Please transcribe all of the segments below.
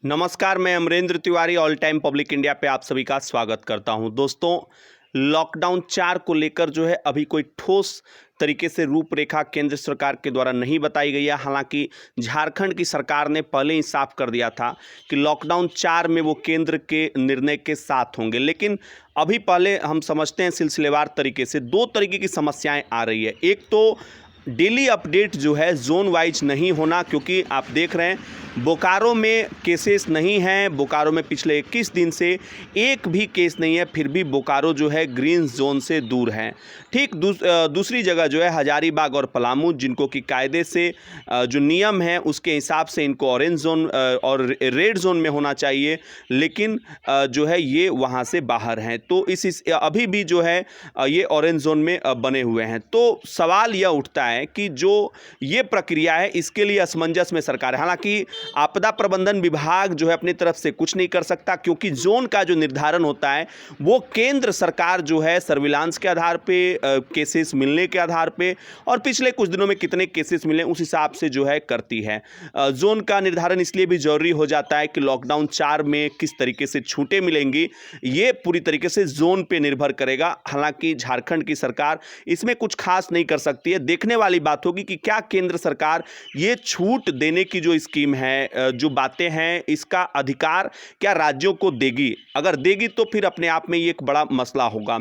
नमस्कार, मैं Amrendra Tiwari all time public India पे आप सभी का स्वागत करता हूं। दोस्तों, लॉकडाउन 4 को लेकर जो है अभी कोई ठोस तरीके से रूपरेखा केंद्र सरकार के द्वारा नहीं बताई गई है। हालांकि झारखंड की सरकार ने पहले ही साफ कर दिया था कि लॉकडाउन 4 में वो केंद्र के निर्णय के साथ होंगे, लेकिन अभी पहले हम समझते हैं सिलसिलेवार तरीके से दो तरीके की समस्याएं आ रही है। एक तो डेली अपडेट जो है जोन वाइज नहीं होना, क्योंकि आप देख रहे हैं बोकारो में केसेस नहीं हैं। बोकारो में पिछले 21 दिन से एक भी केस नहीं है, फिर भी बोकारो जो है ग्रीन जोन से दूर है। ठीक दूसरी जगह जो है हजारीबाग और पलामू, जिनको कि कायदे से जो नियम है उसके हिसाब से इनको ऑरेंज जोन और रेड जोन में होना चाहिए, लेकिन जो है ये वहाँ से बाहर हैं। तो इस अभी भी जो है ये ऑरेंज जोन में बने हुए हैं। तो सवाल यह उठता है कि जो ये प्रक्रिया है इसके लिए असमंजस में सरकार है। हालांकि आपदा प्रबंधन विभाग जो है अपनी तरफ से कुछ नहीं कर सकता, क्योंकि जोन का जो निर्धारण होता है वो केंद्र सरकार जो है सर्विलांस के आधार पे, केसेस मिलने के आधार पे और पिछले कुछ दिनों में कितने केसेस मिले उस हिसाब से जो है करती है। जोन का निर्धारण इसलिए भी जरूरी हो जाता है कि लॉकडाउन 4 में किस तरीके से छूटें मिलेंगी ये पूरी तरीके से जोन पे निर्भर करेगा। हालांकि झारखंड की सरकार इसमें कुछ खास नहीं कर सकती है। देखने वाली बात होगी कि क्या केंद्र सरकार ये छूट देने की जो स्कीम है, जो बातें हैं, इसका अधिकार क्या राज्यों को देगी। अगर देगी तो फिर अपने आप में ये एक बड़ा मसला होगा।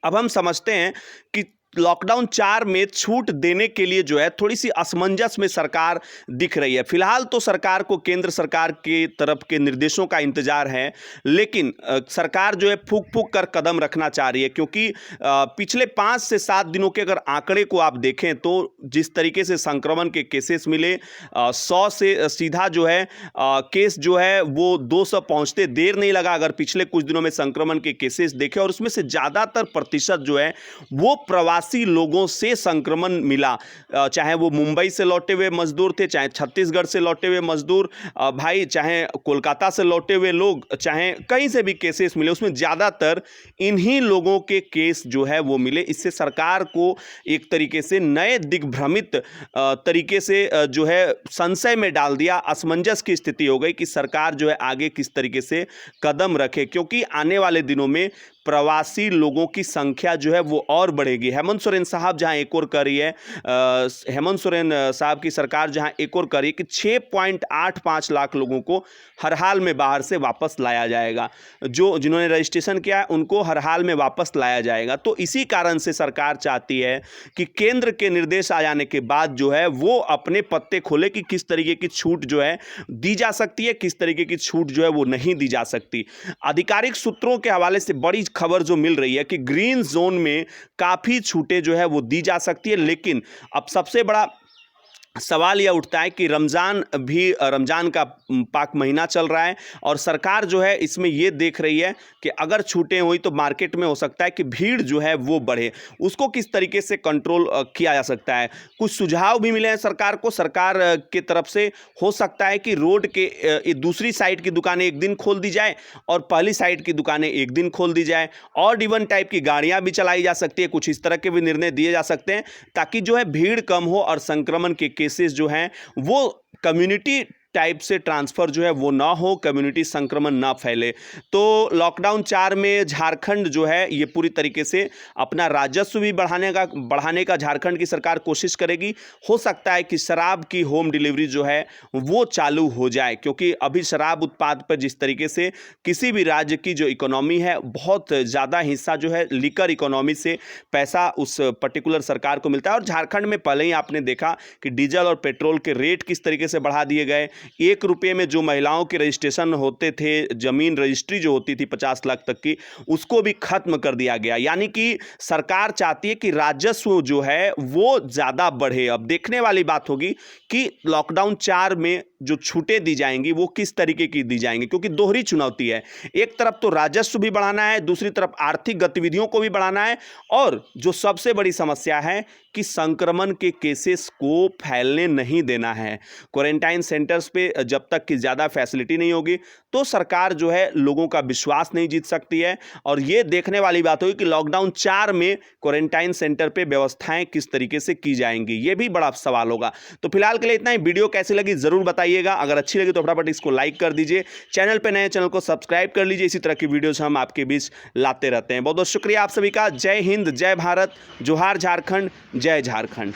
अब हम समझते हैं कि लॉकडाउन 4 में छूट देने के लिए जो है थोड़ी सी असमंजस में सरकार दिख रही है। फिलहाल तो सरकार को केंद्र सरकार के तरफ के निर्देशों का इंतजार है, लेकिन सरकार जो है फूक फूक कर कदम रखना चाह रही है, क्योंकि पिछले 5 से 7 दिनों के अगर आंकड़े को आप देखें तो जिस तरीके से संक्रमण के केसेस मिले, 100 से सीधा जो है केस जो है वो 200 पहुंचते देर नहीं लगा। अगर पिछले कुछ दिनों में संक्रमण के केसेस देखें और उसमें से ज़्यादातर प्रतिशत जो है वो प्रवासी लोगों से संक्रमण मिला, चाहे वो मुंबई से लौटे हुए मजदूर थे, चाहे छत्तीसगढ़ से लौटे हुए मजदूर भाई, चाहे कोलकाता से लौटे हुए लोग, चाहे कहीं से भी केसेस मिले, उसमें ज़्यादातर इन्हीं लोगों के केस जो है वो मिले। इससे सरकार को एक तरीके से नए दिग्भ्रमित तरीके से जो है संशय में डाल दिया। असमंजस की स्थिति हो गई कि सरकार जो है आगे किस तरीके से कदम रखे, क्योंकि आने वाले दिनों में प्रवासी लोगों की संख्या जो है वो और बढ़ेगी। हेमंत सोरेन साहब जहां एक और कर रही है, हेमंत सोरेन साहब की सरकार जहां एक और कर रही है कि 6.85 लाख लोगों को हर हाल में बाहर से वापस लाया जाएगा। जिन्होंने रजिस्ट्रेशन किया है उनको हर हाल में वापस लाया जाएगा। तो इसी कारण से सरकार चाहती है कि केंद्र के निर्देश आ जाने के बाद जो है वो अपने पत्ते खोले कि किस तरीके की छूट जो है दी जा सकती है, किस तरीके की छूट जो है वो नहीं दी जा सकती। आधिकारिक सूत्रों के हवाले से बड़ी खबर जो मिल रही है कि ग्रीन जोन में काफी छूटें जो है वो दी जा सकती है, लेकिन अब सबसे बड़ा सवाल यह उठता है कि रमज़ान का पाक महीना चल रहा है और सरकार जो है इसमें यह देख रही है कि अगर छूटें हुई तो मार्केट में हो सकता है कि भीड़ जो है वो बढ़े। उसको किस तरीके से कंट्रोल किया जा सकता है, कुछ सुझाव भी मिले हैं सरकार को। सरकार के तरफ से हो सकता है कि रोड के दूसरी साइड की दुकानें एक दिन खोल दी जाए और पहली साइड की दुकानें एक दिन खोल दी जाए, और इवन टाइप की गाड़ियां भी चलाई जा सकती है। कुछ इस तरह के भी निर्णय दिए जा सकते हैं ताकि जो है भीड़ कम हो और संक्रमण के केसेस जो हैं वो कम्युनिटी टाइप से ट्रांसफ़र जो है वो ना हो, कम्युनिटी संक्रमण ना फैले। तो लॉकडाउन 4 में झारखंड जो है ये पूरी तरीके से अपना राजस्व भी बढ़ाने का झारखंड की सरकार कोशिश करेगी। हो सकता है कि शराब की होम डिलीवरी जो है वो चालू हो जाए, क्योंकि अभी शराब उत्पाद पर जिस तरीके से किसी भी राज्य की जो इकोनॉमी है बहुत ज़्यादा हिस्सा जो है लिकर इकोनॉमी से पैसा उस पर्टिकुलर सरकार को मिलता है। और झारखंड में पहले ही आपने देखा कि डीजल और पेट्रोल के रेट किस तरीके से बढ़ा दिए गए। 1 रुपये में जो महिलाओं के रजिस्ट्रेशन होते थे, जमीन रजिस्ट्री जो होती थी 50 लाख तक की, उसको भी खत्म कर दिया गया। यानी कि सरकार चाहती है कि राजस्व जो है वो ज़्यादा बढ़े। अब देखने वाली बात होगी कि लॉकडाउन 4 में जो छूटें दी जाएंगी वो किस तरीके की दी जाएंगी, क्योंकि दोहरी चुनौती है। एक तरफ तो राजस्व भी बढ़ाना है, दूसरी तरफ आर्थिक गतिविधियों को भी बढ़ाना है, और जो सबसे बड़ी समस्या है कि संक्रमण के केसेस को फैलने नहीं देना है। क्वारंटाइन सेंटर्स पे जब तक कि ज़्यादा फैसिलिटी नहीं होगी तो सरकार जो है लोगों का विश्वास नहीं जीत सकती है। और ये देखने वाली बात होगी कि लॉकडाउन 4 में क्वारंटाइन सेंटर पे व्यवस्थाएं किस तरीके से की जाएंगी, ये भी बड़ा सवाल होगा। तो फिलहाल के लिए इतना ही। वीडियो कैसी लगी ज़रूर बताइए। बताइएगा। अगर अच्छी लगी तो फटाफट इसको लाइक कर दीजिए। चैनल पे नए, चैनल को सब्सक्राइब कर लीजिए। इसी तरह की वीडियोस हम आपके बीच लाते रहते हैं। बहुत बहुत शुक्रिया आप सभी का। जय हिंद, जय भारत, जोहार झारखंड, जय झारखंड।